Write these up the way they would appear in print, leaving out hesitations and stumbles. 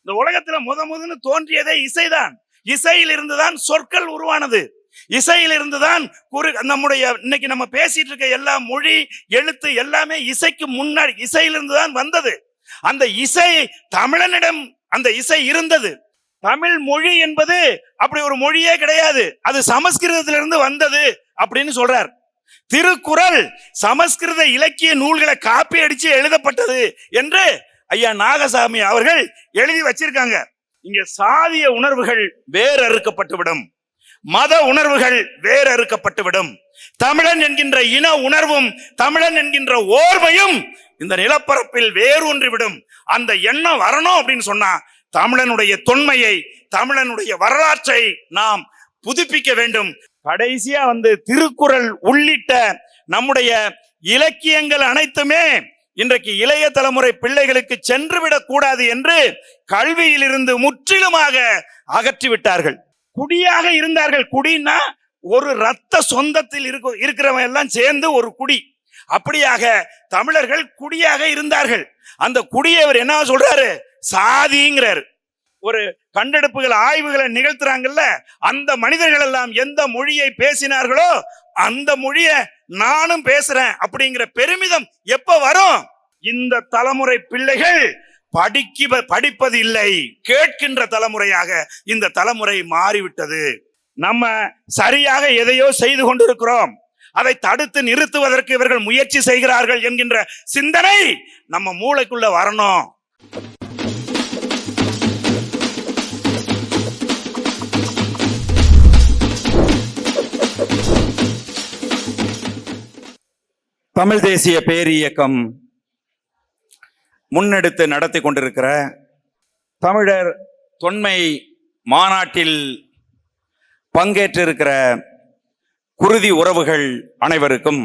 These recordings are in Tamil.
இந்த உலகத்துல முதன்னு தோன்றியதே இசைதான். இசையில் இருந்துதான் சொற்கள் உருவானது. இசையில் இருந்துதான் நம்முடைய இன்னைக்கு நம்ம பேசிட்டு இருக்க எல்லா மொழி எழுத்து எல்லாமே இசைக்கு முன்னாடி இசையிலிருந்துதான் வந்தது. அந்த இசை தமிழனிடம் அந்த இசை இருந்தது. தமிழ் மொழி என்பது அப்படி ஒரு மொழியே கிடையாது, அது சமஸ்கிருதத்திலிருந்து வந்தது அப்படின்னு சொல்றார். திருக்குறள் சமஸ்கிருத இலக்கிய நூல்களை காப்பி அடிச்சு எழுதப்பட்டது என்று ஐயா நாகசாமி அவர்கள் எழுதி வச்சிருக்காங்க. இங்க சாதிய உணர்வுகள் வேறு அறுக்கப்பட்டுவிடும், மத உணர்வுகள் வேறு அறுக்கப்பட்டுவிடும். தமிழன் என்கின்ற இன உணர்வும் தமிழன் என்கின்ற ஓர்மையும் இந்த நிலப்பரப்பில் வேரூன்றிவிடும். அந்த எண்ணம் வரணும் அப்படின்னு சொன்னா தமிழனுடைய தொன்மையை, தமிழனுடைய வரலாற்றை நாம் புதுப்பிக்க வேண்டும். கடைசியா திருக்குறள் உள்ளிட்ட நம்முடைய இலக்கியங்கள் அனைத்துமே இன்றைக்கு இளைய தலைமுறை பிள்ளைகளுக்கு சென்றுவிடக் கூடாது என்று கல்வியில் இருந்து முற்றிலுமாக அகற்றிவிட்டார்கள். குடியாக இருந்தார்கள். குடினா ஒரு ரத்த சொந்தத்தில் இருக்கிறவங்க எல்லாம் சேர்ந்து ஒரு குடி. அப்படியாக தமிழர்கள் குடியாக இருந்தார்கள். அந்த குடியை அவர் என்ன சொல்றாரு? சாதிங்கிறாரு. ஒரு கண்டெடுப்புகள் ஆய்வுகளை நிகழ்த்துறாங்கல்ல, அந்த மனிதர்கள் எல்லாம் எந்த மொழியை பேசினார்களோ அந்த மொழியை நானும் பேசுறேன் அப்படிங்கிற பெருமிதம் எப்ப வரும்? இந்த தலைமுறை பிள்ளைகள் படிப்பது இல்லை, கேட்கின்ற தலைமுறையாக இந்த தலைமுறை மாறிவிட்டது. நம்ம சரியாக எதையோ செய்து கொண்டிருக்கிறோம், அதை தடுத்து நிறுத்துவதற்கு இவர்கள் முயற்சி செய்கிறார்கள் என்கின்ற சிந்தனை நம்ம மூளைக்குள்ள வரணும். தமிழ் தேசிய பேரியக்கம் முன்னெடுத்து நடத்தி கொண்டிருக்கிற தமிழர் தொன்மை மாநாட்டில் பங்கேற்றிருக்கிற குருதி உறவுகள் அனைவருக்கும்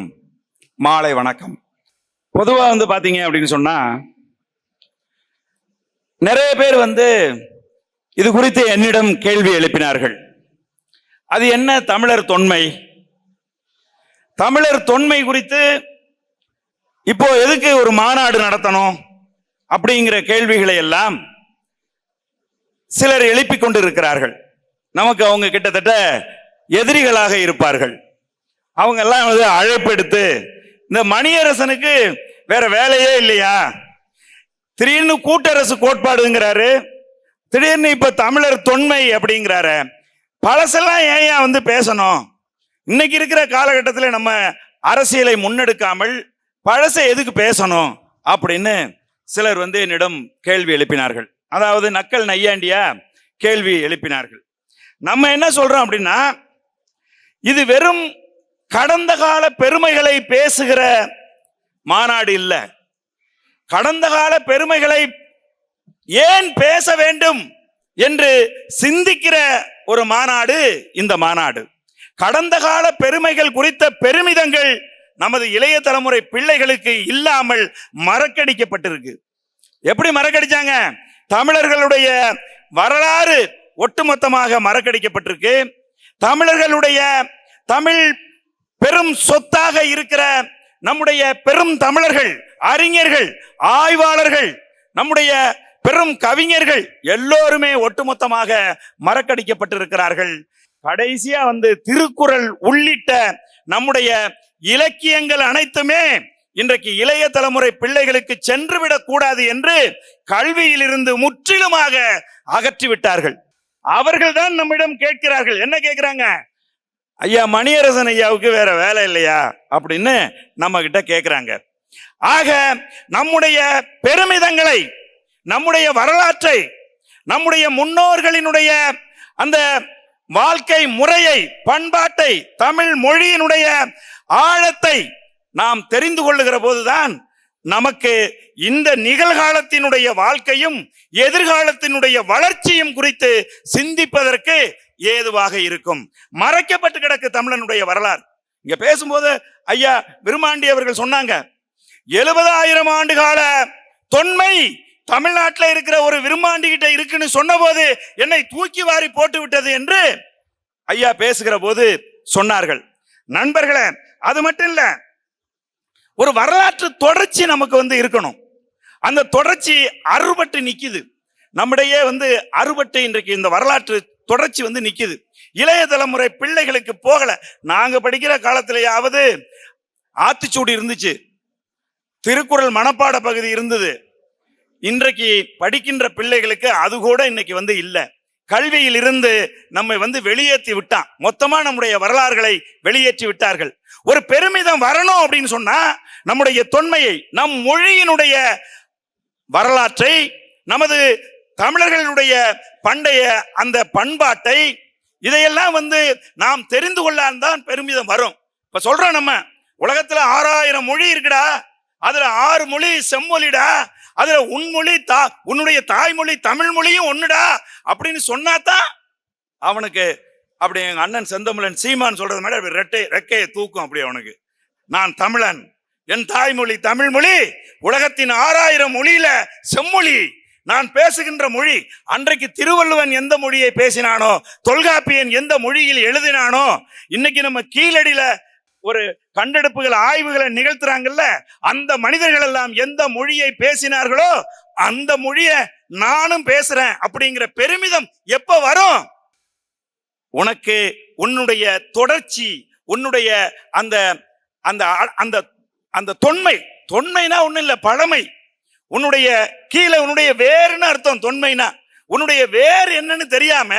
மாலை வணக்கம். பொதுவாக பாத்தீங்க அப்படின்னு சொன்னா நிறைய பேர் இது குறித்து என்னிடம் கேள்வி எழுப்பினார்கள். அது என்ன தமிழர் தொன்மை? தமிழர் தொன்மை குறித்து இப்போ எதுக்கு ஒரு மாநாடு நடத்தணும் அப்படிங்கிற கேள்விகளை எல்லாம் சிலர் எழுப்பிக் கொண்டிருக்கிறார்கள். நமக்கு அவங்க கிட்டத்தட்ட எதிரிகளாக இருப்பார்கள். அவங்க எல்லாம் அழைப்பு எடுத்து, இந்த மணியரசனுக்கு வேற வேலையே இல்லையா, திடீர்னு கூட்டரசு கோட்பாடுங்கிறாரு, திடீர்னு இப்ப தமிழர் தொன்மை அப்படிங்கிறாரு, பழசெல்லாம் ஏன் பேசணும்? இன்னைக்கு இருக்கிற காலகட்டத்தில் நம்ம அரசியலை முன்னெடுக்காமல் பழசை எதுக்கு பேசணும் அப்படின்னு சிலர் என்னிடம் கேள்வி எழுப்பினார்கள். அதாவது நக்கல் நையாண்டியா கேள்வி எழுப்பினார்கள். நம்ம என்ன சொல்றோம் அப்படின்னா, இது வெறும் கடந்த கால பெருமைகளை பேசுகிற மாநாடு இல்ல. கடந்த கால பெருமைகளை ஏன் பேச வேண்டும் என்று சிந்திக்கிற ஒரு மாநாடு இந்த மாநாடு. கடந்த கால பெருமைகள் குறித்த பெருமிதங்கள் நமது இளைய தலைமுறை பிள்ளைகளுக்கு இல்லாமல் மறக்கடிக்கப்பட்டிருக்கு. எப்படி மறக்கடிச்சாங்க? தமிழர்களுடைய வரலாறு ஒட்டுமொத்தமாக மறக்கடிக்கப்பட்டிருக்கு. தமிழர்களுடைய தமிழ் பெரும் சொத்தாக இருக்கிற நம்முடைய பெரும் தமிழர்கள், அறிஞர்கள், ஆய்வாளர்கள், நம்முடைய பெரும் கவிஞர்கள் எல்லோருமே ஒட்டுமொத்தமாக மறக்கடிக்கப்பட்டிருக்கிறார்கள். கடைசியா திருக்குறள் உள்ளிட்ட நம்முடைய இலக்கியங்கள் அனைத்துமே இன்றைக்கு இளைய தலைமுறை பிள்ளைகளுக்கு சென்றுவிடக் கூடாது என்று கல்வியில் இருந்து முற்றிலுமாக அகற்றிவிட்டார்கள். அவர்கள் தான் நம்மிடம் கேட்கிறார்கள். என்ன கேட்கிறாங்க? ஐயா மணியரசன் ஐயாவுக்கு வேற வேலை இல்லையா அப்படின்னு நம்ம கிட்ட கேட்கிறாங்க. ஆக நம்முடைய பெருமிதங்களை, நம்முடைய வரலாற்றை, நம்முடைய முன்னோர்களினுடைய அந்த வாழ்க்கை முறையை, பண்பாட்டை, தமிழ் மொழியினுடைய ஆழத்தை நாம் தெரிந்து கொள்ளுகிற போதுதான் நமக்கு இந்த நிகழ்காலத்தினுடைய வாழ்க்கையும் எதிர்காலத்தினுடைய வளர்ச்சியும் குறித்து சிந்திப்பதற்கு ஏதுவாக இருக்கும். மறைக்கப்பட்டு கிடக்கு தமிழனுடைய வரலாறு. இங்க பேசும்போது ஐயா விருமாண்டி அவர்கள் சொன்னாங்க, 70,000 ஆண்டு கால தொன்மை தமிழ்நாட்டில் இருக்கிற ஒரு விருமாண்டி கிட்ட இருக்குன்னு சொன்ன போது என்னை தூக்கி வாரி போட்டு விட்டது என்று ஐயா பேசுகிற போது சொன்னார்கள். நண்பர்களே, அது மட்டும் இல்ல, ஒரு வரலாற்று தொடர்ச்சி நமக்கு இருக்கணும். அந்த தொடர்ச்சி அறுபட்டு நிக்குது. நம்முடைய அறுபட்டு இன்றைக்கு இந்த வரலாற்று தொடர்ச்சி நிக்குது. இளைய தலைமுறை பிள்ளைகளுக்கு போகல. நாங்க படிக்கிற காலத்திலேயாவது ஆத்திச்சூடி இருந்துச்சு, திருக்குறள் மனப்பாட பகுதி இருந்தது. இன்றைக்கு படிக்கின்ற பிள்ளைகளுக்கு அது கூட இன்னைக்கு இல்ல. கல்வியில் இருந்து நம்மை வெளியேற்றி விட்டான். மொத்தமா நம்முடைய வரலாறுகளை வெளியேற்றி விட்டார்கள். ஒரு பெருமிதம் வரணும் அப்படின்னு சொன்னா நம்முடைய தொன்மையை, நம் மொழியினுடைய வரலாற்றை, நமது தமிழர்களுடைய பண்டைய அந்த பண்பாட்டை, இதையெல்லாம் நாம் தெரிந்து கொள்ளாதான் பெருமிதம் வரும். இப்ப சொல்றோம், நம்ம உலகத்துல 6000 மொழி இருக்குடா, அதுல 6 மொழி செம்மொழிடா, அதுல உன்மொழி உன்னுடைய தாய்மொழி தமிழ் மொழியும் ஒண்ணுடா அப்படின்னு சொன்னாதான் அவனுக்கு அப்படி எங்க அண்ணன் செந்தமிழன் சீமான் சொல்றது மாதிரி ரெக்கையை தூக்கும். அப்படி அவனுக்கு, நான் தமிழன், என் தாய்மொழி தமிழ் மொழி, உலகத்தின் 6000 மொழியில செம்மொழி, நான் பேசுகின்ற மொழி. அன்றைக்கு திருவள்ளுவன் எந்த மொழியை பேசினானோ, தொல்காப்பியன் எந்த மொழியில் எழுதினானோ, இன்னைக்கு நம்ம கீழடியில ஒரு கண்டெடுப்புகள் ஆய்வுகளை நிகழ்த்துறாங்கல்ல, அந்த மனிதர்கள் எல்லாம் எந்த மொழியை பேசினார்களோ அந்த மொழியை நானும் பேசுறேன் அப்படிங்கிற பெருமிதம் எப்ப வரும்? உனக்கு உன்னுடைய தொடர்ச்சி, உன்னுடைய அந்த அந்த அந்த அந்த தொன்மைனா ஒண்ணு இல்ல, பழமை. உன்னுடைய கீழே உன்னுடைய வேறுன்னு அர்த்தம். தொன்மைனா உன்னுடைய வேறு என்னன்னு தெரியாம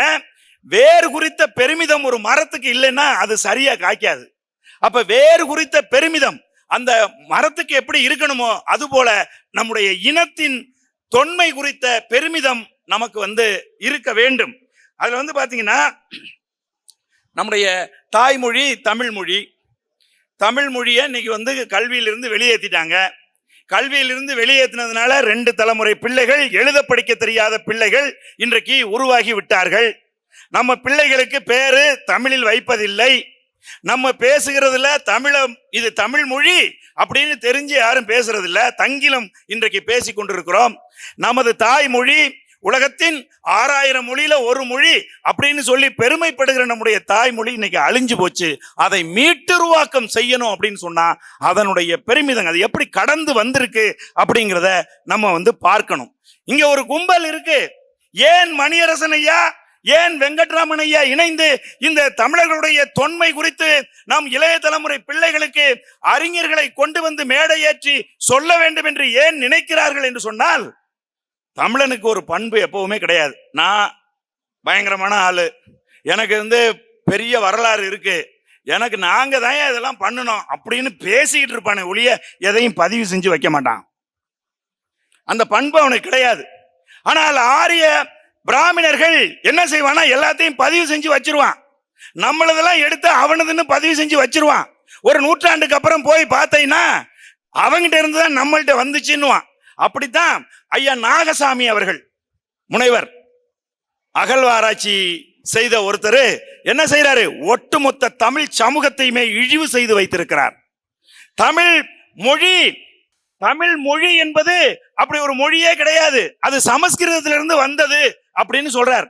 வேறு குறித்த பெருமிதம் ஒரு மரத்துக்கு இல்லைன்னா அது சரியா காய்க்காது. அப்ப வேறு குறித்த பெருமிதம் அந்த மரத்துக்கு எப்படி இருக்கணுமோ அது போல நம்முடைய இனத்தின் தொன்மை குறித்த பெருமிதம் நமக்கு இருக்க வேண்டும். அதுல பாத்தீங்கன்னா நம்முடைய தாய்மொழி தமிழ் மொழி. தமிழ் மொழியை இன்னைக்கு கல்வியிலிருந்து வெளியேற்றிட்டாங்க. கல்வியிலிருந்து வெளியேற்றினதுனால 2 தலைமுறை பிள்ளைகள், எழுத படிக்க தெரியாத பிள்ளைகள் இன்றைக்கு உருவாகி விட்டார்கள். நம்ம பிள்ளைகளுக்கு பேரு தமிழில் வைப்பதில்லை. நம்ம பேசுகிறதுல இது தமிழ் மொழி அப்படின்னு தெரிஞ்சு யாரும் பேசுறது இல்ல. தங்கிலம் இன்றைக்கு பேசி கொண்டிருக்கிறோம். நமது தாய்மொழி உலகத்தின் 6000 மொழியில ஒரு மொழி அப்படின்னு சொல்லி பெருமைப்படுகிற நம்முடைய தாய்மொழி இன்னைக்கு அழிஞ்சு போச்சு. அதை மீட்டுருவாக்கம் செய்யணும் அப்படின்னு சொன்னா அதனுடைய பெருமிதம் அது எப்படி கடந்து வந்திருக்கு அப்படிங்கிறத நம்ம பார்க்கணும். இங்க ஒரு கும்பல் இருக்கு. ஏன் மணியரசன் ஐயா, ஏன் வெங்கட்ராமன் ஐயா இணைந்து இந்த தமிழர்களுடைய தொன்மை குறித்து நாம் இளைய தலைமுறை பிள்ளைகளுக்கு அறிஞர்களை கொண்டு மேடை ஏற்றி சொல்ல வேண்டும் என்று ஏன் நினைக்கிறார்கள் என்று சொன்னால், தமிழனுக்கு ஒரு பண்பு எப்பவுமே கிடையாது. நான் பயங்கரமான ஆளு, எனக்கு பெரிய வரலாறு இருக்கு, எனக்கு நாங்க தான் இதெல்லாம் பண்ணணும் அப்படின்னு பேசிக்கிட்டு இருப்பானே ஒழிய எதையும் பதிவு செஞ்சு வைக்க மாட்டான். அந்த பண்பு அவனுக்கு கிடையாது. ஆனால் ஆரிய பிராமணர்கள் என்ன செய்வானா, எல்லாத்தையும் பதிவு செஞ்சு வச்சிருவான். நம்மளதெல்லாம் எடுத்து அவனதுன்னு பதிவு செஞ்சு வச்சிருவான். ஒரு நூற்றாண்டுக்கு அப்புறம் போய் பார்த்தீங்கன்னா அவங்கிட்ட இருந்துதான் நம்மள்கிட்ட வந்துச்சுன்னுவான். அப்படித்தான் ஐயா நாகசாமி அவர்கள், முனைவர், அகழ்வாராய்ச்சி செய்த ஒருத்தர் என்ன செய்யறாரு, ஒட்டுமொத்த தமிழ் சமூகத்தையுமே இழிவு செய்து வைத்திருக்கிறார். தமிழ் மொழி என்பது அப்படி ஒரு மொழியே கிடையாது, அது சமஸ்கிருதத்திலிருந்து வந்தது அப்படின்னு சொல்றார்.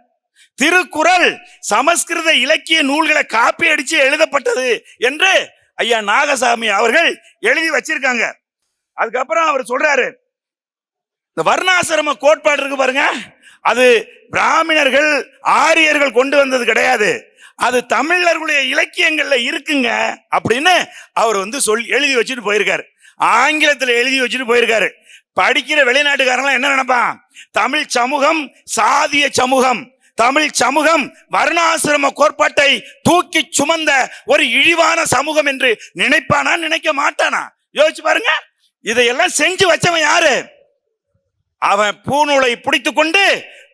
திருக்குறள் சமஸ்கிருத இலக்கிய நூல்களை காப்பி அடிச்சு எழுதப்பட்டது என்று ஐயா நாகசாமி அவர்கள் எழுதி வச்சிருக்காங்க. அதுக்கப்புறம் அவர் சொல்றாரு, இந்த வர்ணாசிரம கோட்பாடு இருக்கு பாருங்க, அது பிராமணர்கள் ஆரியர்கள் கொண்டு வந்தது கிடையாது, அது தமிழர்களுடைய இலக்கியங்கள்ல இருக்குங்க அப்படின்னு அவர் எழுதி வச்சுட்டு போயிருக்காரு. ஆங்கிலத்தில் எழுதி வச்சுட்டு போயிருக்காரு. படிக்கிற வெளிநாட்டுக்காரங்க என்ன நினைப்பான், தமிழ் சமூகம் சாதிய சமூகம், தமிழ் சமூகம் வர்ணாசிரம கோட்பாட்டை தூக்கி சுமந்த ஒரு இழிவான சமூகம் என்று நினைப்பானா, நினைக்க மாட்டானா? யோசிச்சு பாருங்க. இதையெல்லாம் செஞ்சு வச்சவன் யாரு? அவன் பூநூலை பிடித்துக் கொண்டு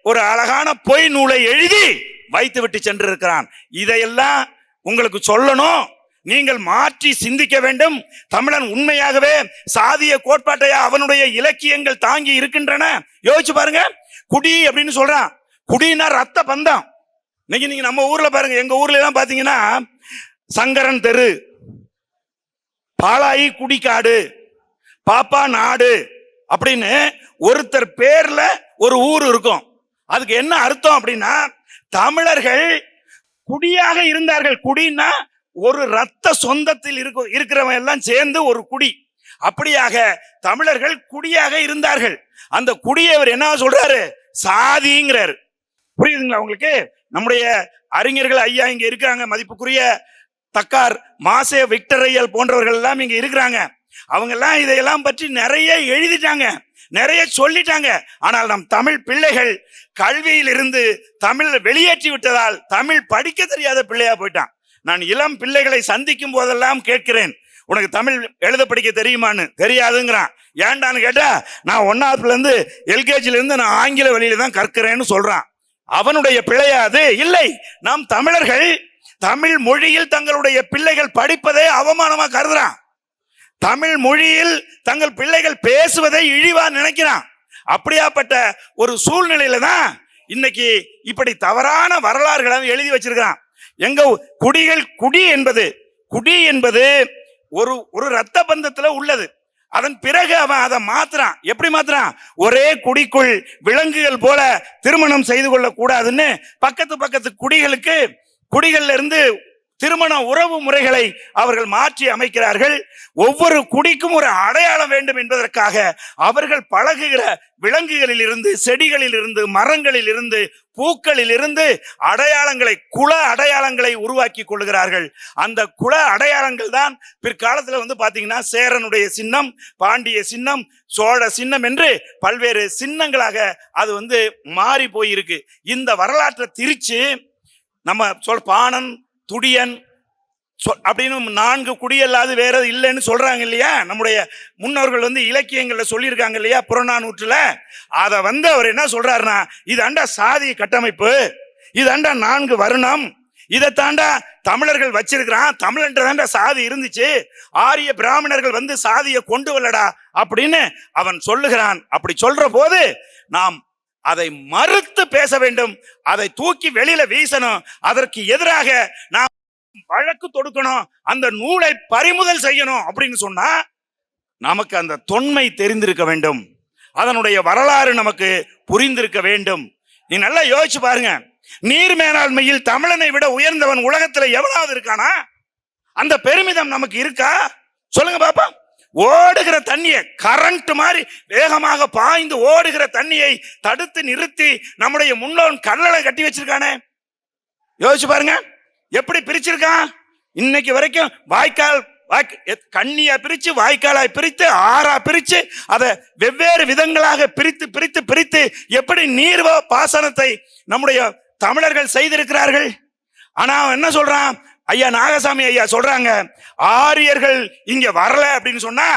ஒரு அழகான பொய் நூலை எழுதி வைத்து விட்டு சென்றிருக்கிறான். இதையெல்லாம் உங்களுக்கு சொல்லணும், நீங்கள் மாற்றி சிந்திக்க வேண்டும். தமிழன் உண்மையாகவே சாதிய கோட்பாட்டையா அவனுடைய இலக்கியங்கள் தாங்கி இருக்கின்றன? யோசிச்சு பாருங்க. குடி அப்படின்னு சொல்றான், குடினா ரத்த பந்தம். இன்னைக்கு நீங்க நம்ம ஊர்ல பாருங்க, எங்க ஊர்ல எல்லாம் பாத்தீங்கன்னா சங்கரன் தெரு, பாலாயி குடிக்காடு, பாப்பா நாடு அப்படின்னு ஒருத்தர் பேர்ல ஒரு ஊர் இருக்கும். அதுக்கு என்ன அர்த்தம் அப்படின்னா, தமிழர்கள் குடியாக இருந்தார்கள். குடின்னா ஒரு ரத்த சொந்தத்தில் இருக்கிறவங்க எல்லாம் சேர்ந்து ஒரு குடி. அப்படியாக தமிழர்கள் குடியாக இருந்தார்கள். அந்த குடியை அவர் என்ன சொல்றாரு? சாதிங்கிறாரு. புரியுதுங்களா உங்களுக்கு? நம்முடைய அறிஞர்கள் ஐயா இங்க இருக்காங்க, மதிப்புக்குரிய தக்கார் மாசே விக்டரையல் போன்றவர்கள் எல்லாம் இங்க இருக்கிறாங்க. அவங்க எல்லாம் இதையெல்லாம் பற்றி நிறைய எழுதிட்டாங்க, நிறைய சொல்லிட்டாங்க. ஆனால் நம் தமிழ் பிள்ளைகள் கல்வியில் இருந்து தமிழ் வெளியேற்றி விட்டதால் தமிழ் படிக்க தெரியாத பிள்ளையா போயிட்டான். நான் இளம் பிள்ளைகளை சந்திக்கும் போதெல்லாம் கேட்கிறேன், உனக்கு தமிழ் எழுத படிக்க தெரியுமான்னு. தெரியாதுங்கிறான். ஏன்டான்னு கேட்டா, நான் 1ஆவதுல இருந்து எல்கேஜில இருந்து நான் ஆங்கில வழியில தான் கற்கிறேன்னு சொல்றான். அவனுடைய பிள்ளையாது இல்லை. நாம் தமிழர்கள் தமிழ் மொழியில் தங்களுடைய பிள்ளைகள் படிப்பதை அவமானமா கருதுறான். தமிழ் மொழியில் தங்கள் பிள்ளைகள் பேசுவதை இழிவா நினைக்கிறான். அப்படியாப்பட்ட ஒரு சூழ்நிலையில தான் இன்னைக்கு இப்படி தவறான வரலாறுகளை எழுதி வச்சிருக்கிறான். எங்க குடி என்பது ஒரு ரத்த பந்தத்துல உள்ளது. அதன் பிறகு அவன் அதை மாத்துறான். எப்படி மாத்துறான்? ஒரே குடிக்குள் விலங்குகள் போல திருமணம் செய்து கொள்ள கூடாதுன்னு பக்கத்து குடிகள்ல இருந்து திருமண உறவு முறைகளை அவர்கள் மாற்றி அமைக்கிறார்கள். ஒவ்வொரு குடிக்கும் ஒரு அடையாளம் வேண்டும் என்பதற்காக அவர்கள் பழகுகிற விலங்குகளில் இருந்து, செடிகளில் இருந்து, மரங்களில் இருந்து, பூக்களில் இருந்து குல அடையாளங்களை உருவாக்கி கொள்கிறார்கள். அந்த குல அடையாளங்கள் தான் பிற்காலத்துல பாத்தீங்கன்னா சேரனுடைய சின்னம், பாண்டிய சின்னம், சோழ சின்னம் என்று பல்வேறு சின்னங்களாக அது மாறி போயிருக்கு. இந்த வரலாற்றை திரிச்சு நம்ம பாணன், துடியன் அப்படின்னு 4 குடியல்லாது வேற இல்லைன்னு சொல்றாங்க இல்லையா? நம்முடைய முன்னோர்கள் இலக்கியங்கள்ல சொல்லியிருக்காங்க இல்லையா? புறநானூற்றுல அத அவர் என்ன சொல்றாருன்னா, இது அண்டா சாதி கட்டமைப்பு, இது அண்டா 4 வருணம், இதை தாண்டா தமிழர்கள் வச்சிருக்கிறான். தமிழன்றதாண்டா சாதி இருந்துச்சு, ஆரிய பிராமணர்கள் சாதியை கொண்டு வரலடா அப்படின்னு அவன் சொல்லுகிறான். அப்படி சொல்ற போது நாம் அதை மறுத்து பேச வேண்டும், அதை தூக்கி வெளியில வீசணும், அதற்கு எதிராக நாம் வழக்கு தொடுக்கணும், அந்த நூலை பறிமுதல் செய்யணும். அப்படின்னு சொன்னா நமக்கு அந்த தொன்மை தெரிந்திருக்க வேண்டும், அதனுடைய வரலாறு நமக்கு புரிந்திருக்க வேண்டும். நீ நல்லா யோசிச்சு பாருங்க, நீர் மேலாண்மையில் தமிழனை விட உயர்ந்தவன் உலகத்துல எவனாவது இருக்கானா? அந்த பெருமிதம் நமக்கு இருக்கா? சொல்லுங்க பாப்பா. ஓடுகிற தண்ணியை, கரண்ட் மாதிரி வேகமாக பாய்ந்து ஓடுகிற தண்ணியை தடுத்து நிறுத்தி நம்முடைய முன்னோன் கல்லளை கட்டி வச்சிருக்கானே, யோசிச்சு பாருங்க. எப்படி பிரிச்சிருக்கான்? இன்னைக்கு வரைக்கும் வாய்க்கால் கண்ணியா பிரிச்சு, வாய்க்காலாய் பிரித்து, ஆறா பிரிச்சு, அதை வெவ்வேறு விதங்களாக பிரித்து எப்படி நீர் பாசனத்தை நம்முடைய தமிழர்கள் செய்திருக்கிறார்கள். ஆனா அவன் என்ன சொல்றான்? ஐயா நாகசாமி ஐயா சொல்றாங்க, ஆரியர்கள் இங்க வரல அப்படின்னு சொன்னா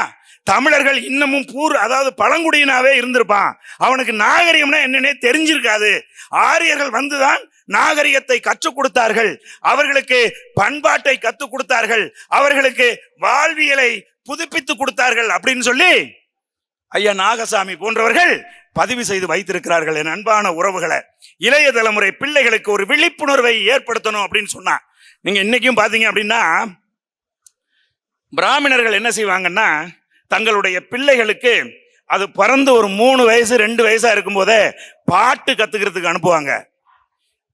தமிழர்கள் இன்னமும் அதாவது பழங்குடியினாவே இருந்திருப்பான், அவனுக்கு நாகரிகம்னா என்னன்னே தெரிஞ்சிருக்காது. ஆரியர்கள் வந்துதான் நாகரிகத்தை கற்றுக் கொடுத்தார்கள், அவர்களுக்கு பண்பாட்டை கற்றுக் கொடுத்தார்கள், அவர்களுக்கு வாழ்வியலை புதுப்பித்து கொடுத்தார்கள் அப்படின்னு சொல்லி ஐயா நாகசாமி போன்றவர்கள் பதிவு செய்து வைத்திருக்கிறார்கள். என் அன்பான உறவுகளை, இளைய தலைமுறை பிள்ளைகளுக்கு ஒரு விழிப்புணர்வை ஏற்படுத்தணும் அப்படின்னு சொன்னா, நீங்க இன்னைக்கும் பாத்தீங்க அப்படின்னா பிராமணர்கள் என்ன செய்வாங்கன்னா, தங்களுடைய பிள்ளைகளுக்கு அது பிறந்து ஒரு 3 வயசு 2 வயசா இருக்கும் போதே பாட்டு கத்துக்கிறதுக்கு அனுப்புவாங்க.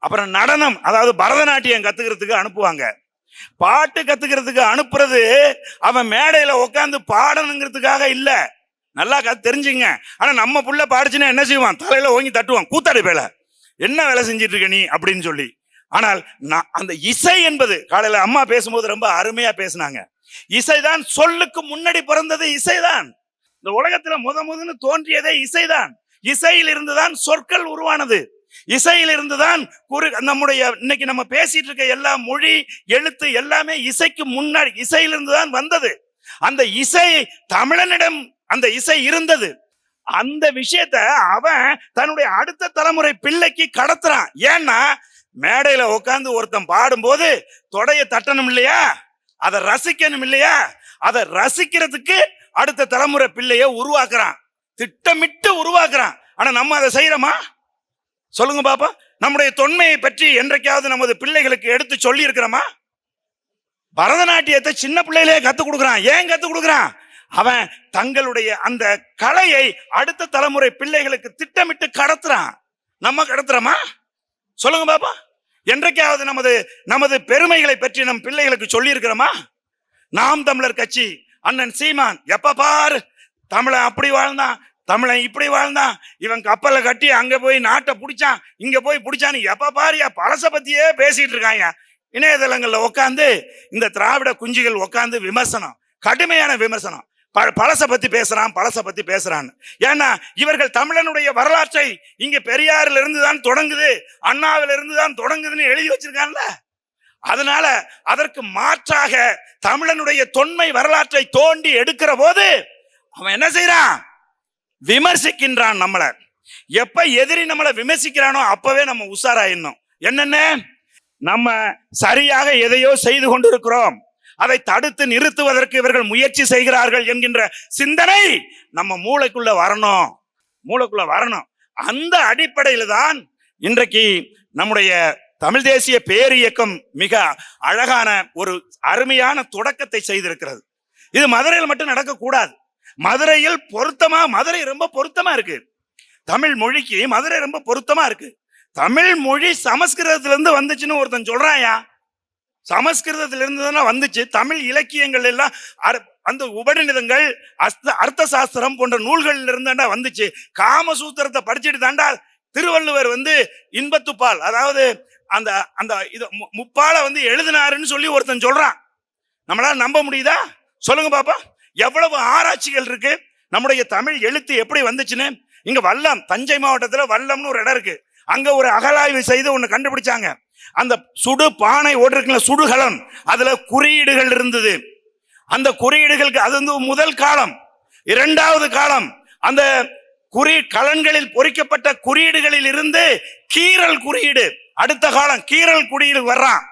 அப்புறம் நடனம், அதாவது பரதநாட்டியம் கத்துக்கிறதுக்கு அனுப்புவாங்க. பாட்டு கத்துக்கிறதுக்கு அனுப்புறது அவன் மேடையில உட்காந்து பாடணுங்கிறதுக்காக இல்ல, நல்லா தெரிஞ்சுங்க. ஆனா நம்ம புள்ள பாடிச்சுன்னா என்ன செய்வான்? தலையில ஓங்கி தட்டுவான், கூத்தாடி பேல என்ன வேலை செஞ்சிட்டு இருக்க நீ அப்படின்னு சொல்லி. ஆனால் அந்த இசை என்பது, காலையில அம்மா பேசும்போது ரொம்ப அருமையா பேசினாங்க, இசைதான் சொல்லுக்கு முன்னாடி பிறந்தது இசைதான். இந்த உலகத்துல முதன்னு தோன்றியதே இசைதான். இசையில் இருந்துதான் சொற்கள் உருவானது, இசையில் இருந்துதான் நம்முடைய இன்னைக்கு நம்ம பேசிட்டு இருக்க எல்லா மொழி எழுத்து எல்லாமே இசைக்கு முன்னாடி இசையிலிருந்துதான் வந்தது. அந்த இசை தமிழனிடம் அந்த இசை இருந்தது. அந்த விஷயத்த அவன் தன்னுடைய அடுத்த தலைமுறை பிள்ளைக்கு கடத்துறான். ஏன்னா மேடையில உட்கார்ந்து ஒருத்தன் பாடும்போது தொடைய தட்டணும் இல்லையா, அதை ரசிக்கணும் இல்லையா, அதை ரசிக்கிறதுக்கு அடுத்த தலைமுறை பிள்ளைய உருவாக்குறான், திட்டமிட்டு உருவாக்குறான். ஆனா நம்ம அதை செய்யறோமா? சொல்லுங்க பாப்பா. நம்முடைய தொன்மையை பற்றி என்றைக்காவது நமது பிள்ளைகளுக்கு எடுத்து சொல்லி இருக்கிறோமா? பரதநாட்டியத்தை சின்ன பிள்ளையிலே கத்துக் கொடுக்குறான். ஏன் கத்துக் கொடுக்குறான்? அவன் தங்களுடைய அந்த கலையை அடுத்த தலைமுறை பிள்ளைகளுக்கு திட்டமிட்டு கடத்துறான். நம்ம கடத்துறோமா? சொல்லுங்க பாப்பா. என்றைக்காவது நமது பெருமைகளை பற்றி நம் பிள்ளைகளுக்கு சொல்லி இருக்கிறோமா? நாம் தமிழர் கட்சி அண்ணன் சீமான் எப்ப பாரு தமிழன் அப்படி வாழ்ந்தான், தமிழன் இப்படி வாழ்ந்தான், இவன் கப்பலை கட்டி அங்க போய் நாட்டை பிடிச்சான், இங்க போய் பிடிச்சான்னு எப்ப பாருயா பழச பத்தியே பேசிட்டு இருக்காங்க. இணையதளங்கள்ல உட்காந்து இந்த திராவிட குஞ்சுகள் உட்காந்து விமர்சனம், கடுமையான விமர்சனம், பழச பத்தி பேசுறான்னு. ஏன்னா இவர்கள் தமிழனுடைய வரலாற்றை இங்க பெரியாரில் இருந்து தான் தொடங்குது, அண்ணாவில இருந்து தான் தொடங்குதுன்னு எழுதி வச்சிருக்கான்ல. அதனால அதற்கு மாற்றாக தமிழனுடைய தொன்மை வரலாற்றை தோண்டி எடுக்கிற போது அவன் என்ன செய்யறான்? விமர்சிக்கின்றான். நம்மள எப்ப எதிரி நம்மளை விமர்சிக்கிறானோ அப்பவே நம்ம உஷாராயிடணும். என்னென்ன, நம்ம சரியாக எதையோ செய்து கொண்டிருக்கிறோம், அதை தடுத்து நிறுத்துவதற்கு இவர்கள் முயற்சி செய்கிறார்கள் என்கின்ற சிந்தனை நம்ம மூளைக்குள்ள வரணும். அந்த அடிப்படையில் தான் இன்றைக்கு நம்முடைய தமிழ் தேசிய பேரியக்கம் மிக அழகான ஒரு அருமையான தொடக்கத்தை செய்திருக்கிறது. இது மதுரையில் மட்டும் நடக்கக்கூடாது. மதுரையில் மதுரை ரொம்ப பொருத்தமா இருக்கு. தமிழ் மொழிக்கு மதுரை ரொம்ப பொருத்தமா இருக்கு. தமிழ் மொழி சமஸ்கிருதத்திலிருந்து வந்துச்சுன்னு ஒருத்தன் சொல்றாயா? சமஸ்கிருதத்திலிருந்து தானே வந்துச்சு. தமிழ் இலக்கியங்கள் எல்லாம் அந்த உபநிடதங்கள், அர்த்த சாஸ்திரம் போன்ற நூல்கள் இருந்தாண்டா வந்துச்சு. காமசூத்திரத்தை படிச்சுட்டு தாண்டா திருவள்ளுவர் இன்பத்துப்பால், அதாவது அந்த அந்த இது முப்பால எழுதினாருன்னு சொல்லி ஒருத்தன் சொல்றான். நம்மளால நம்ப முடியுதா? சொல்லுங்க பாப்பா. எவ்வளவு ஆராய்ச்சிகள் இருக்கு நம்முடைய தமிழ் எழுத்து எப்படி வந்துச்சுன்னு. இங்க வல்லம், தஞ்சை மாவட்டத்துல வல்லம்னு ஒரு இடம் இருக்கு. அங்க ஒரு அகழாய்வு செய்து ஒண்ணு கண்டுபிடிச்சாங்க. அந்த சுடு பானை ஓடுறதுல சுடுகளம், அதுல குறியீடுகள் இருந்தது. அந்த குறியீடுகளுக்கு அது முதல் காலம். இரண்டாவது காலம் அந்த கலன்களில் பொறிக்கப்பட்ட குறியீடுகளில் இருந்து கீரல் குறியீடு, அடுத்த காலம் கீரல் குறியீடு வர்றான்.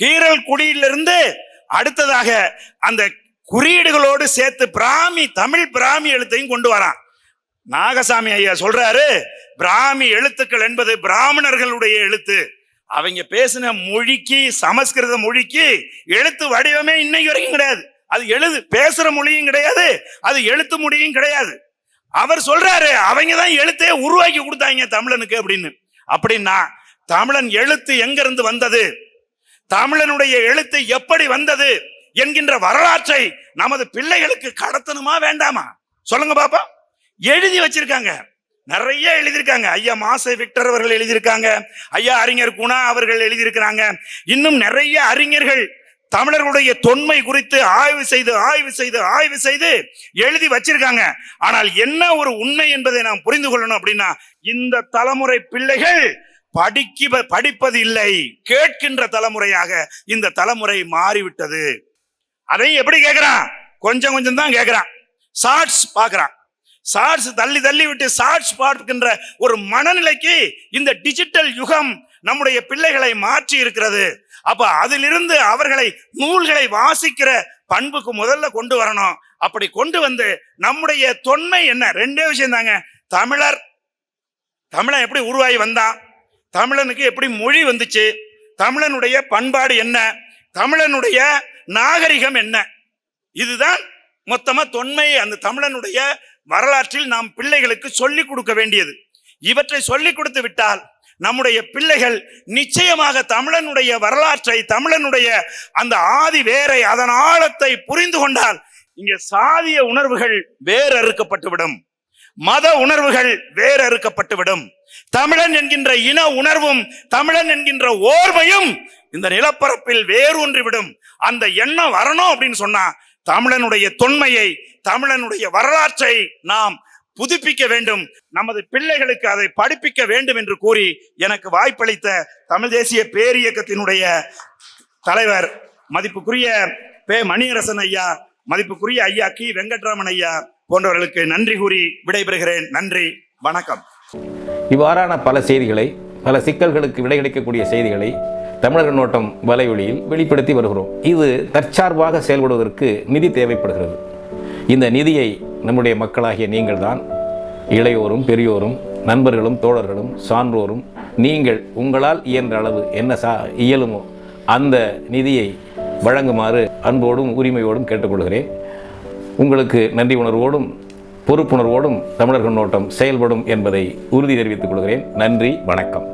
கீரல் குறியீடிலிருந்து அடுத்ததாக அந்த குறியீடுகளோடு சேர்த்து தமிழ் பிராமி எழுத்தையும் கொண்டு வரான். நாகசாமி ஐயா சொல்றாரு, பிராமி எழுத்துக்கள் என்பது பிராமணர்களுடைய எழுத்து. அவங்க பேசின மொழிக்கு, சமஸ்கிருத மொழிக்கு எழுத்து வடிவமே இன்னைக்கு வரைக்கும் கிடையாது. அது பேசுற மொழியும் கிடையாது, அது எழுத்து மொழியும் கிடையாது. அவர் சொல்றாரு, அவங்க தான் எழுத்தையே உருவாக்கி கொடுத்தாங்க தமிழனுக்கு அப்படின்னு. அப்படின்னா தமிழன் எழுத்து எங்க இருந்து வந்தது, தமிழனுடைய எழுத்து எப்படி வந்தது என்கின்ற வரலாற்றை நமது பிள்ளைகளுக்கு கடத்தணுமா வேண்டாமா? சொல்லுங்க பாப்பா. எழுதி வச்சிருக்காங்க, நிறைய எழுதியிருக்காங்க. ஐயா மாசை விக்டர் அவர்கள் எழுதியிருக்காங்க, ஐயா அறிஞர் குணா அவர்கள் எழுதியிருக்கிறாங்க. இன்னும் நிறைய அறிஞர்கள் தமிழர்களுடைய தொன்மை குறித்து ஆய்வு செய்து எழுதி வச்சிருக்காங்க. ஆனால் என்ன ஒரு உண்மை என்பதை நாம் புரிந்து கொள்ளணும். அப்படின்னா இந்த தலைமுறை பிள்ளைகள் படிப்பது இல்லை, கேட்கின்ற தலைமுறையாக இந்த தலைமுறை மாறிவிட்டது. அதை எப்படி கேட்கிறான்? கொஞ்சம் தான் கேட்கிறான். ஷார்ட்ஸ் பாக்குறான். ஷார்ட்ஸ் தள்ளி விட்டு ஷார்ட்ஸ் பார்க்கின்ற ஒரு மனநிலைக்கு இந்த டிஜிட்டல் யுகம் நம்முடைய பிள்ளைகளை மாற்றி இருக்கிறது. அப்ப அதிலிருந்து அவர்களை நூல்களை வாசிக்கிற பண்புக்கு முதல்ல கொண்டு வரணும். அப்படி கொண்டு வந்து நம்முடைய தொன்மை என்ன, ரெண்டே விஷயம் தாங்க. தமிழன் எப்படி உருவாகி வந்தான், தமிழனுக்கு எப்படி மொழி வந்துச்சு, தமிழனுடைய பண்பாடு என்ன, தமிழனுடைய நாகரிகம் என்ன, இதுதான் மொத்தமா தொன்மை. அந்த தமிழனுடைய வரலாற்றில் நாம் பிள்ளைகளுக்கு சொல்லிக் கொடுக்க வேண்டியது. இவற்றை சொல்லிக் கொடுத்து விட்டால் நம்முடைய பிள்ளைகள் நிச்சயமாக தமிழனுடைய வரலாற்றை, தமிழனுடைய அந்த ஆதி வேரை, அதன் ஆழத்தை புரிந்து கொண்டால் இங்க சாதிய உணர்வுகள் வேறறுக்கப்பட்டுவிடும், மத உணர்வுகள் வேறறுக்கப்பட்டுவிடும். தமிழன் என்கின்ற இன உணர்வும் தமிழன் என்கின்ற ஓர்மையும் இந்த நிலப்பரப்பில் வேரூன்றிவிடும். அந்த எண்ணம் வரணும் அப்படின்னு சொன்னா தமிழனுடைய தொன்மையை, தமிழனுடைய வரலாற்றை நாம் புதுப்பிக்க வேண்டும், நமது பிள்ளைகளுக்கு அதை படிப்பிக்க வேண்டும் என்று கூறி எனக்கு வாய்ப்பளித்த தமிழ் தேசிய பேரியக்கத்தினுடைய தலைவர் மதிப்புக்குரிய மணியரசன் ஐயா, மதிப்புக்குரிய ஐயா கி வெங்கட்ராமன் ஐயா போன்றவர்களுக்கு நன்றி கூறி விடைபெறுகிறேன். நன்றி, வணக்கம். இவ்வாறான பல செய்திகளை, பல சிக்கல்களுக்கு விடை கிடைக்கக்கூடிய செய்திகளை தமிழர் கண்ணோட்டம் வலையொலியில் வெளிப்படுத்தி வருகிறோம். இது தற்சார்பாக செயல்படுவதற்கு நிதி தேவைப்படுகிறது. இந்த நிதியை நம்முடைய மக்களாகிய நீங்கள் தான், இளையோரும் பெரியோரும் நண்பர்களும் தோழர்களும் சான்றோரும், நீங்கள் உங்களால் இயன்ற அளவு என்ன இயலுமோ அந்த நிதியை வழங்குமாறு அன்போடும் உரிமையோடும் கேட்டுக்கொள்கிறேன். உங்களுக்கு நன்றி உணர்வோடும் பொறுப்புணர்வோடும் தமிழர் கண்ணோட்டம் செயல்படும் என்பதை உறுதி தெரிவித்துக் கொள்கிறேன். நன்றி, வணக்கம்.